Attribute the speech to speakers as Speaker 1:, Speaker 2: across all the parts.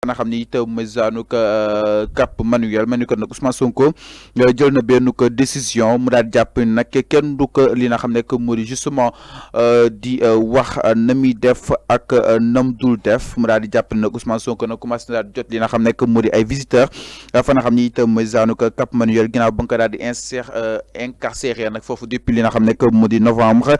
Speaker 1: nga xam ni itam mooy zaanu Cap Manuel mel ni ko nag Ousmane Sonko jël na benn ko décision mu daal jàpp ni nag kenn du ko li nga xam ne que moo di justement di wax na muy def ak nam dul def mu daal di jàpp ni nag Ousmane Sonko nag commencé na daal jot li nga xam ne que moo di ay visiteurs fa nga xam ni itam mooy zaanu Cap Manuel ginnaaw ba nga ko daal di incarcéré nag foofu depuis li nga xam ne que moo di novembre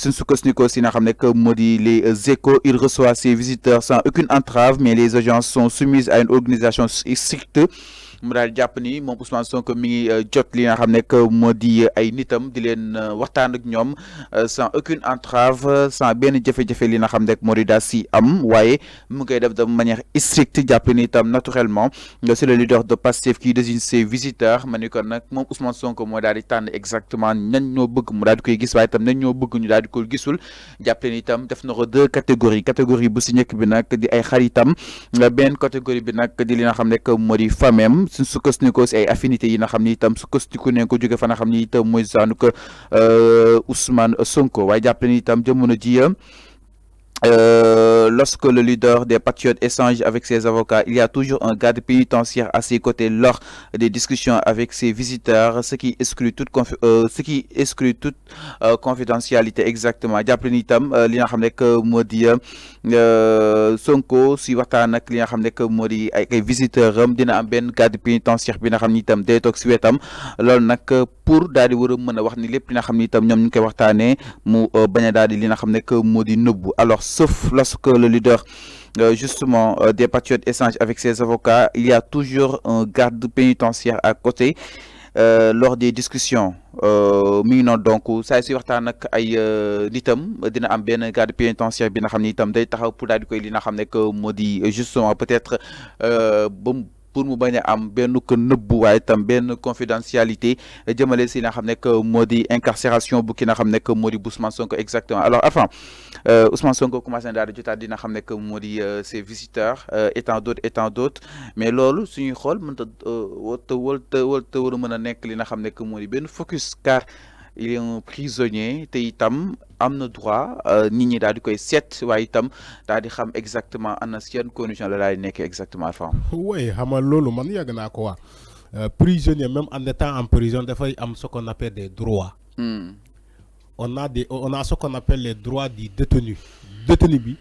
Speaker 1: suñ sukkandikoo si nga xam ne que moo di les échos il reçoit ses visiteurs sans aucune entrave mais les agences sont soumises à une organisation stricte mu daal jàpp ni moom Ousmane Sonko mi ngi jot li nga xam ne que moo di ay nitam di leen waxtaan ak ñoom sans aucune entrave sans benn jafe-jafe li nga xam ne moo di daal si am waaye mu ngi koy def de manière stricte jàpp ni itam naturellement c'est le leader de Pastef qui désigne ses visiteurs ma ni kon nag moom Ousmane Sonko moo daal di tànn exactement ñan ñoo bëgg mu daal di koy gis waaye itam ñan ñoo bëgg ñu daal di ko gisul jàpp ni itam def na ko deux catégories bu si njëkk bi nag di ay xaritam benn catégorie bi nag di li nga xam ne que moo di famem suñ sukkandiku si ay affinités yi nga xam ni itam sukkandiku ne ko jóge fa nga xam ni itam mooy zaanu ko Ousmane Sonko waaye jàpp ni itam jamono ji lorsque le leader des Patriotes échange avec ses avocats, il y a toujours un garde pénitentiaire à ses côtés lors des discussions avec ses visiteurs, ce qui exclut toute confidentialité exactement. jàpp ni itam li nga xam ne que moo di Sonko si waxtaan ak li nga xam ne que moo di ay visiteurs am dina am benn garde pénitentiaire bi nga xam ni itam day toog si wetam loolu nag pour daal di war a mën a wax ni lépp li nga xam ni itam ñoom ñu koy waxtaanee mu bañ a daal di li nga xam ne que moo di nëbbu alors sauf lorsque le leader justement des Patriotes échange avec ses avocats, il y a toujours un garde pénitentiaire à côté lors des discussions mi ngi noonu donc saa si waxtaan ak ay nitam dina am benn garde pénitentiaire bi nga xam ni itam day taxaw pour daal di koy li nga xam ne que moo di justement peut-être ba pour mu bañ a am benn ko nëbbu waaye itam benn confidentialité jëmale si nga xam ne que moo di incarcération bu ki nga xam ne que moo di Ousmane Sonko exactement alors enfin Ousmane Sonko commencé na daal di jotaat dina xam ne que moo di ses visiteurs et tant d'autres mais loolu suñuy xool mënta war a mën a nekk li nga xam ne que moo di benn focus car il est un prisonnier te itam am na droit nit ñi daal di koy seet waaye itam daal di xam exactement ana si yan condition la daal di nekk exactement fa.
Speaker 2: oui xam nga loolu man yàgg naa ko wax prisonnier même en étant en prison dafay am ce qu'on appelle des droits. on a ce qu'on appelle les droits du détenu bi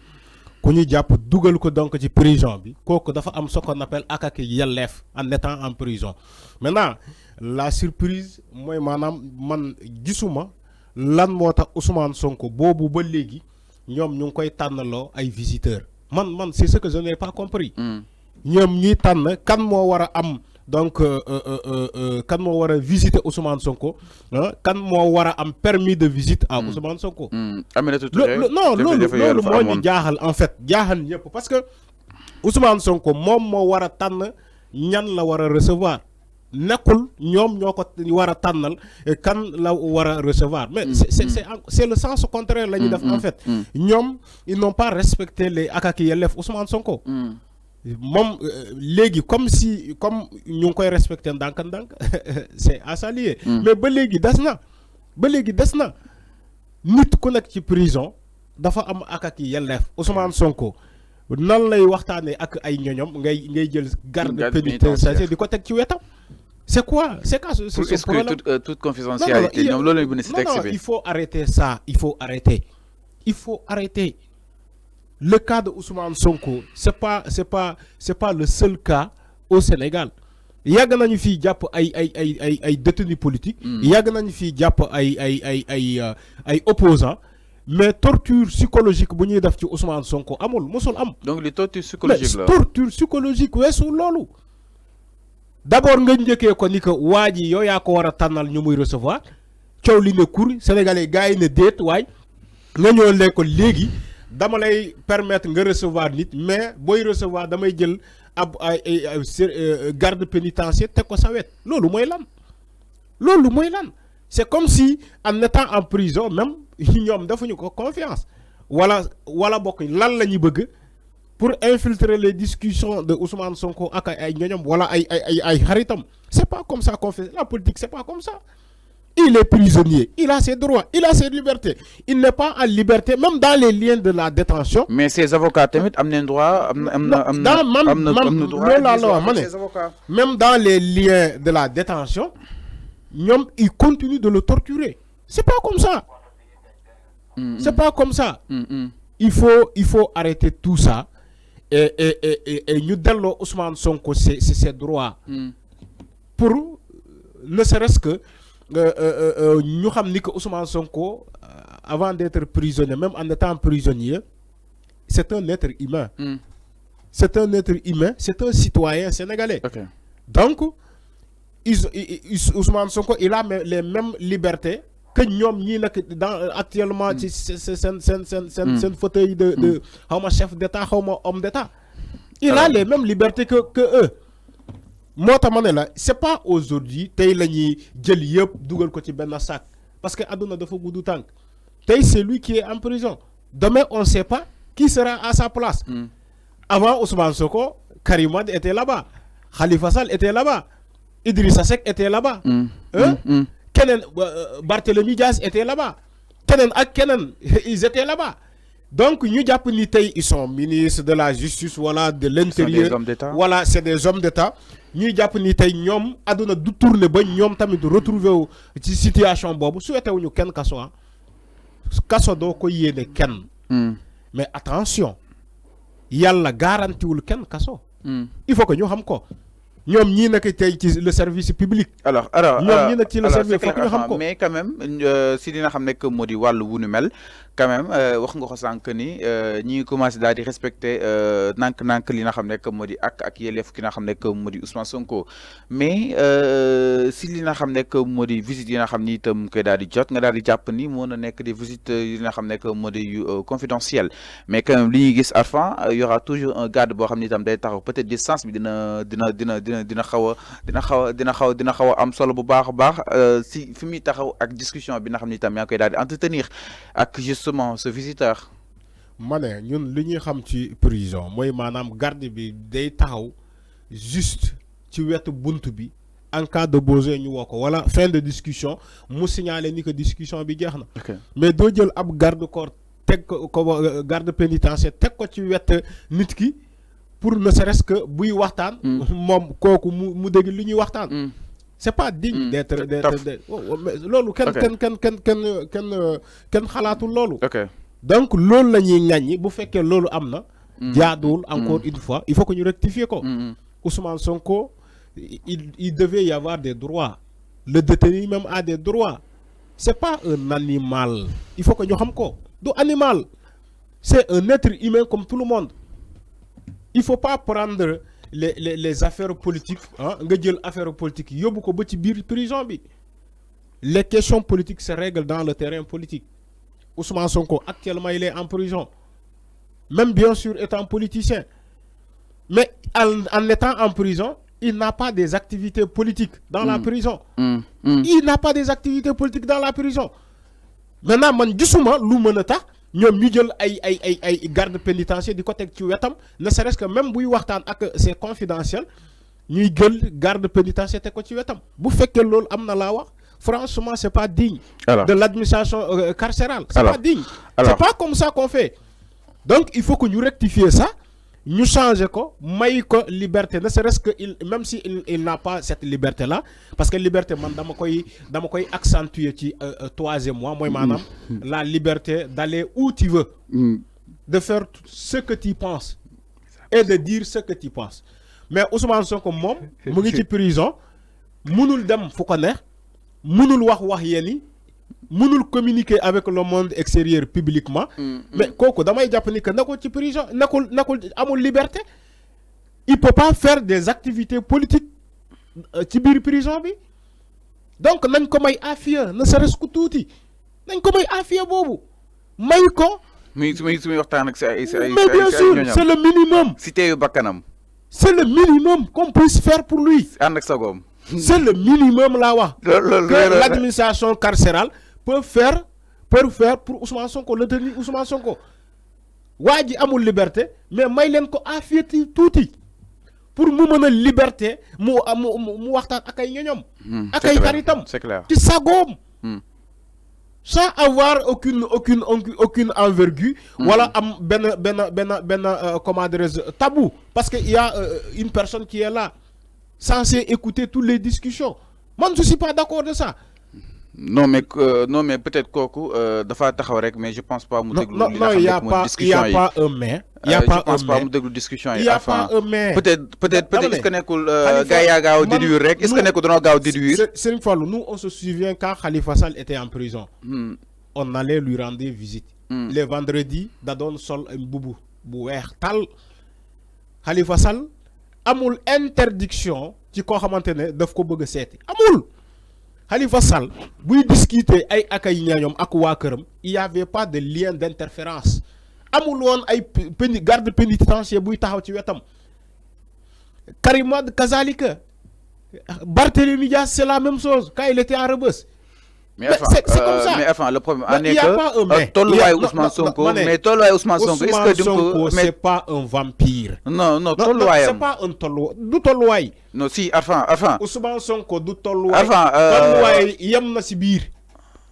Speaker 2: ku ñu jàpp dugal ko donc ci prison bi kooku dafa am ce qu'on appelle ak yelleef en étant en prison maintenant la surprise mooy maanaam man gisuma lan moo tax Ousmane Sonko boobu ba léegi ñoom ñu ngi koy tànnaloo ay visiteurs man c'est ce que je n'ai pas compris. ñoom ñuy tànn kan moo war a am donc kan moo war a visiter Ousmane Sonko kan moo war a am permis de visite à Ousmane Sonko. non loolu moo ñu jaaxal en fait jaaxal ñëpp parce que Ousmane Sonko moom moo war a tànn ñan la war a recevoir. nekkul ñoom ñoo ko war a tànnal kan la war a recevoir mais c'est le sens contraire la ñuy def en fait ñoom ils n'ont pas respecté les ak ak yelleef Ousmane Sonko moom léegi comme ñu ngi koy respecté ndànk-ndànk c'est à saluer mais ba léegi des na nit ku nekk ci prison dafa am ak ak yelleef Ousmane Sonko nan lay waxtaanee ak ay ñoñom ngay jël garde pénitentiaire di ko teg ci wetam. C'est quoi c'est ce problème
Speaker 1: toute confidentialité ñoom loolu lañu bind ci texte bi.
Speaker 2: il faut arrêter ça il faut arrêter le cas de Ousmane Sonko c'est pas le seul cas au Sénégal yàgg nañu fii jàpp ay détenus politiques yàgg nañu fii jàpp ay opposants mais torture psychologique bu ñuy def ci Ousmane Sonko mosul am.
Speaker 1: donc li torture psychologique la
Speaker 2: torture psychologique weesu loolu. d'abord nga njëkkee ko ni que waa ji yow yaa ko war a tànnal ñu muy recevoir coow li ne kur sénégalais gars yi ne déet waay nga ñëw lee ko léegi dama lay permettre nga recevoir nit mais booy recevoir damay jël ab ay garde pénitentiaire teg ko sa wet loolu mooy lan c'est comme si en étant en prison même ñoom defuñu ko confiance wala bokk lan la ñuy bëgg pour infiltrer les discussions de Ousmane Sonko ak ay ñoñom wala ay xaritam c'est pas comme ça qu'on fait la politique c'est pas comme ça Il est prisonnier, il a ses droits, il a ses libertés. Il n'est pas en liberté, même dans les liens de la détention.
Speaker 1: Mais ses avocats, même dans
Speaker 2: les liens de la détention, ils continuent de le torturer. C'est pas comme ça. C'est pas comme ça. Il faut arrêter tout ça. Et nous donnons Ousmane Sonko ses droits pour ne serait-ce que nous savons que Ousmane Sonko avant d'être prisonnier, même en étant prisonnier, c'est un être humain. C'est un être humain, c'est un citoyen sénégalais.
Speaker 1: Okay.
Speaker 2: Donc Ousmane Sonko il a les mêmes libertés que nous actuellement c'est un fauteuil de chef d'État, homme d'État. Il a les mêmes libertés que eux. Moi, c'est pas aujourd'hui que sac parce que aduna dafa gudu tank. C'est lui qui est en prison. Demain, on ne sait pas qui sera à sa place. Avant Ousmane Sonko, Karim Wade était là-bas, Khalifa Sall était là-bas, Idrissa Seck était là-bas. Barthélémy Diaz était là-bas. Ils étaient là-bas. Donc, nous ils sont ministres de la justice, voilà, de l'intérieur. Voilà, c'est des hommes d'État. Nous ñom aduna du tourner ba ñom tamit retrouver wu ci situation bobu souhaité wuñu kenn kasso do ko yéné kenn. Mais attention, yalla garanti wul kenn kasso. Il faut que ñu xam ko. Ñom ñi nak tay ci le service public.
Speaker 1: Alors
Speaker 2: ñom ñi nak ci le service faut que ñu xam ko.
Speaker 1: Mais quand même si dina xam nek modi walu wu ñu mel quand même wax nga ko sank ni ñi commencé daal di respecter nank li nga xam nek modi ak yelef ki nga xam nek modi Ousmane Sonko mais si li nga xam nek modi visite yi nga xam ni itam koy daal di jot nga daal di japp ni mo na nek des visites yi nga xam nek modi confidentielles mais quand même li ñi gis Arfan y aura toujours un garde bo xam ni itam day taxaw peut-être distance bi dina xaw a am solo bu baax si fi muy taxaw ak discussion bi nga xam ni tam yaa koy daal di entretenir ak justement ce visiteur.
Speaker 2: Mané ñun li ñuy xam ci prison mooy maanaam garde bi day taxaw juste ci wetu buntu bi en cas de besoin ñu woo ko wala fin de discussion mu signaler ni que discussion bi jeex na. Mais doo jël ab garde corps teg ko garde pénitentiaire teg ko ci wet nit ki pour ne serait-ce que buy waxtaan. moom kooku mu dégg li ñuy waxtaan. C'est pas digne d'être lolu ken xalaatul lolu. Donc lolu lañuy ŋaññi bu fekkee lolu amna jaaduwul encore une fois il faut que ñu rectifier ko. Ousmane Sonko il devait y avoir des droits. Le détenu même a des droits. C'est pas un animal. Il faut que ñu xam ko du animal. C'est un être humain comme tout le monde. Il faut pas prendre les affaires politiques, nga jël affaires politiques yóbbu ko ba ci biir prison bi. Les questions politiques se règlent dans le terrain politique. Ousmane Sonko actuellement il est en prison, même bien sûr étant politicien, mais en étant en prison il n'a pas des activités politiques dans la prison. Il n'a pas des activités politiques dans la prison. Maintenant man gisuma lu mën a tax ñom ñu jël ay garde pénitentiaire di ko teg ci wetam ne serait-ce que même buy waxtaan ak c'est confidentiel ñuy jël garde pénitentiaire teg ko ci wetam bu fekkee loolu am na laa wax franchement c'est pas digne de l'administration carcérale. C'est pas digne. C'est pas comme ça qu'on fait. Donc il faut que ñu rectifier ça, ñu changer ko may ko liberté ne serait-ce que même si il n'a pas cette liberté là parce que liberté man dama koy accentuer ci troisième mois mooy maanaam la liberté d'aller où tu veux, de faire ce que tu penses et de dire ce que tu penses. Mais Ousmane Sonko moom mu ngi ci prison mënul dem fu ko neex, mënul wax yéni, mënul communiquer avec le monde extérieur publiquement. Mais kooku damay jàpp ni que nekkul ci prison nekkul amul liberté. Il peut pas faire des activités politiques ci biir prison bi. Donc nañ ko may affaire ne serait-ce que tuuti nañ ko may affaire boobu may ko.
Speaker 1: muy waxtaan ak ay
Speaker 2: mais bien sûr c'est le minimum.
Speaker 1: si teeyu bakkanam.
Speaker 2: C'est le minimum qu'on puisse faire pour lui.
Speaker 1: ànd ak sagoom.
Speaker 2: C'est le minimum là wax que l'administration carcérale peut faire pour Ousmane Sonko, le détenu Ousmane Sonko. Waa ji amul liberté mais may leen ko affaire tuuti pour mu mën liberté mu waxtaan ak ay ñoñom ak ay xaritam
Speaker 1: c'est clair
Speaker 2: ci sagoom sans avoir aucune envergure. Voilà, comment dirais-je, tabou. Parce qu'il y a une personne qui est là, censée écouter toutes les discussions. Moi, je ne suis pas d'accord de ça.
Speaker 1: Non mais peut-être kooku dafa taxaw rek mais je pense pas mu déglu li nga
Speaker 2: il y a pas un mais. Il y a pas
Speaker 1: je pense pas mu déglu discussion yi. Il y a pas un mais. Peut-être est-ce que nekkul gars yaa gaaw déduire rek est-ce que nekkul danoo gaaw déduire.
Speaker 2: C'est une fois nous on se souvient quand Khalifa Sall était en prison. On allait lui rendre visite. Les vendredis da doon sol un mbubu bu weex tal. Khalifa Sall amul interdiction ci koo xamante ne daf ko bëgg a seeti amul. Khalifa Sall buy discuter ay akay ñañom ak waa këram il y avait pas de lien d'interférence amul woon ay garde pénitentiaire buy taxaw ci wetam. Karim Wade kazalika, Barthélémy Dias c'est la même chose quand il était en Rebeuss.
Speaker 1: Mais c'est comme ça. Mais enfin, le problème est que tolluwaay Ousmane Sonko, mais tolluwaay Ousmane Sonko, est-ce que
Speaker 2: Sonko c'est pas un vampire?
Speaker 1: Non, tolluwaayam.
Speaker 2: C'est pas un tolluwaay, du tolluwaay.
Speaker 1: Non, si, enfin.
Speaker 2: Ousmane Sonko du tolluwaay. Tolluwaay yem na si biir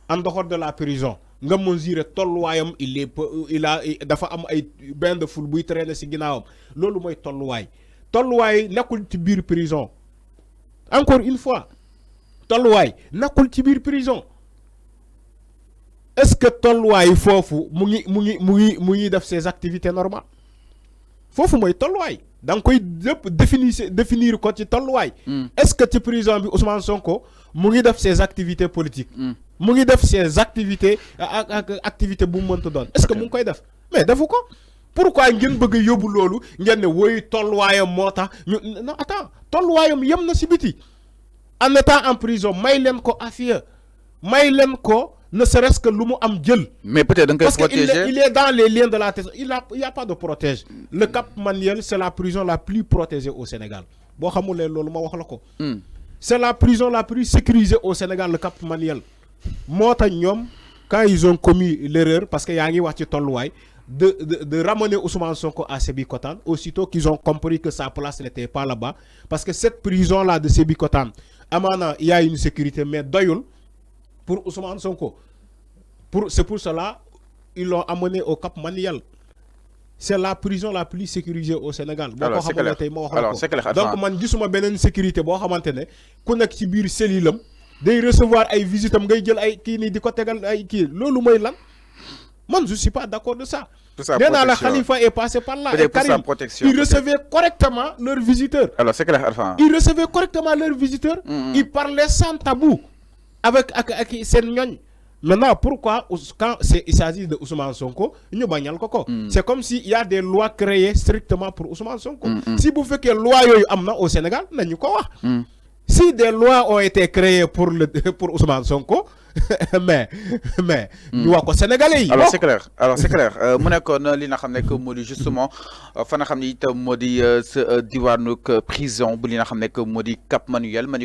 Speaker 2: en dehors de la prison. Nga mesurer tolluwaayam il a dafa am ay bain de foule buy traîner si ginnaawam loolu mooy tolluwaay. Tolluwaay nekkul ci biir prison. Encore une fois, tolluwaay nekkul ci biir prison. Est-ce que tolluwaay foofu mu ngi def ses activités normales foofu mooy tolluwaay da nga koy définir ko ci tolluwaay. Est-ce que ci prison bi Ousmane Sonko mu ngi def ses activités politiques. mu ngi def ses activités activité bu mu mënta doon. Est-ce que mu ngi koy def mais defu ko. Pourquoi ngeen bëgg a yóbbu loolu ngeen ne woy tolluwaayam moo tax non attends tolluwaayam yem na si biti en étant en prison may leen ko affaire may leen ko. Ne serait-ce que l'homme am djel.
Speaker 1: Mais peut-être parce
Speaker 2: qu'il est dans les liens de la tête. Il y a pas de protège. Le Cap Manuel, c'est la prison la plus protégée au Sénégal. C'est la prison la plus sécurisée au Sénégal, le Cap Manuel. Quand ils ont commis l'erreur, parce qu'il y a de ramener Ousmane Sonko à Sébikotane, aussitôt qu'ils ont compris que sa place n'était pas là-bas, parce que cette prison-là de Sébikotane, amana, il y a une sécurité, mais doyoul. Pour Ousmane Sonko. C'est pour cela qu'ils l'ont amené au Cap Manuel. C'est la prison la plus sécurisée au Sénégal.
Speaker 1: Alors, c'est clair.
Speaker 2: Donc, man gisuma benen sécurité bo xamantene ku nek ci biir cellule day recevoir ay visites ngay jël ay ki ni diko tégal ay ki lolu moy lan. Man je suis pas d'accord de ça. Maintenant la Khalifa est passé par là et Karim, ils recevaient correctement leurs visiteurs.
Speaker 1: Alors, c'est clair.
Speaker 2: Ils recevaient correctement leurs visiteurs. Ils parlaient sans tabou. Avec ces ñoñ. Maintenant, pourquoi quand il s'agit de Ousmane Sonko, ñu bañal ko ko. C'est comme s'il y a des lois créées strictement pour Ousmane Sonko. Si vous faites que loi yoyu amna au Sénégal, nañu ko wax. Si des lois ont été créées pour Ousmane Sonko, mais ñu wax ko sénégalais yi.
Speaker 1: Alors c'est clair. Mu nekkoon li nga xam ne que moo di justement fa nga xam ne itam moo di sa diwaanu prison bu li nga xam ne que moo di Cap Manuel.